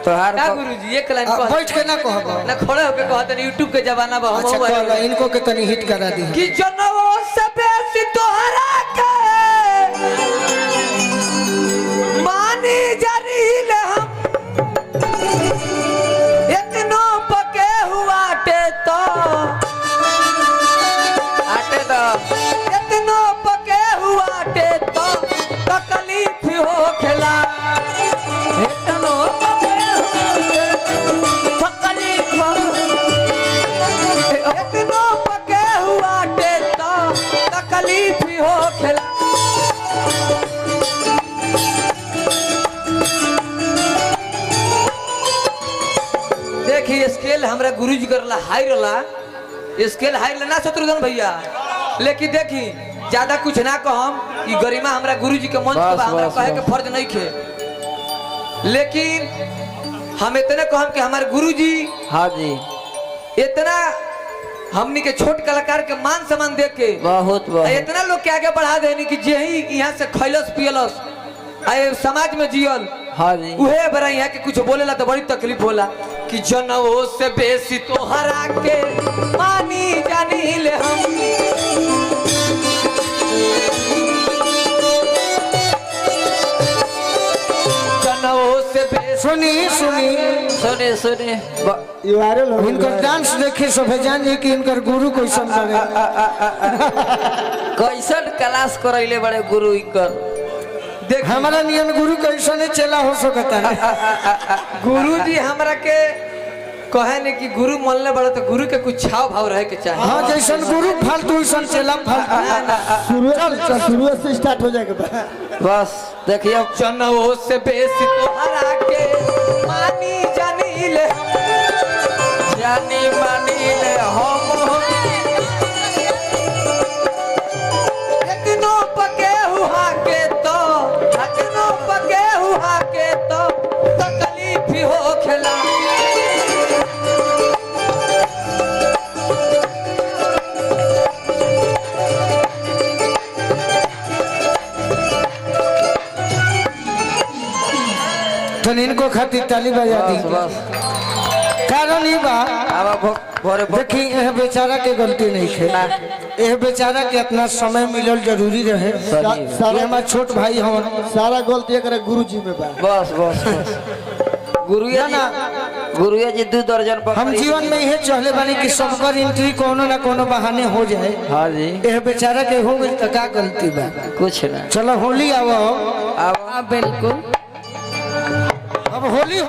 तोहार ना गुरुजी एक लाइन कह बैठ के ना कहबो ना खड़े होके कहत नहीं यूट्यूब के जमाना बा अच्छा हम कहला इनको के तनी हिट करा दी कि जनवो से बेसी तोहरा के मानी जरील हम इतनो पके हुआ टे तो आटे तो इतनो पके हुआ टे तो तकलीफ हो खेला इतनो पके तकलीफ हो इतनो पके हुआ टे तो तकलीफ हो खेला देखिए स्केल हमरा गुरुजी करला हाई रला स्केल हाई लेना शत्रुघ्न भैया लेकिन देखी ज्यादा कुछ ना कहम कि गरिमा हमरा गुरुजी के मंच पे हमरा कहे के फर्ज नहीं खे लेकिन हम इतने कहम कि हमारे गुरुजी हाँ जी इतना हमनी के छोट कलाकार के मान सम्मान दे के बहुत इतना लोग के आगे बढ़ा देनी कि जे ही यहाँ से खैलस पियलस आए समाज में जियल हाँ जी उहे बरा यहाँ के कुछ बोलेला तो बड़ी तकलीफ होला कि जनवो से बेसी तोहरा के मानी जानी ले हम जनवो से बेसी सुनी सुनी सुने सुने इनकर डांस देखे सब जान जे कि इनकर गुरु कैसन लगे कैसन क्लास करैले बड़े गुरु इकर देख हमारा नियन गुरु कैसन चला हो सकता है गुरुजी हमरा के कहे ने कि गुरु मनले बड़ा तो गुरु के कुछ छाव भाव रहे के चाहिए हाँ जैसन गुरु फालतू वैसन चला फालतू शुरू से स्टार्ट हो जाएगा बस देखिए जनवो से बेसी तोहरा के मानी जानी ले जानी मानी ले हम इतनो पके हुआ के तो इतनो पके हुआ के तो तकलीफ हो खेला तो इनको खातिर ताली बजा दी बस कारण ये बा अब भोरे देखी यह बेचारा के गलती नहीं है यह बेचारा के अपना समय मिलल जरूरी रहे ये हमारा छोट भाई हम सारा गलती एक गुरु जी में बा बस बस बस गुरुया जी 2 दर्जन पर हम जीवन में यह चाहले बानी कि सबकर एंट्री कोनो ना कोनो बहाने हो जाए हाँ जी यह बेचारा के हो गई तो का गलती बा कुछ ना चलो होली आओ अब बिल्कुल अब होली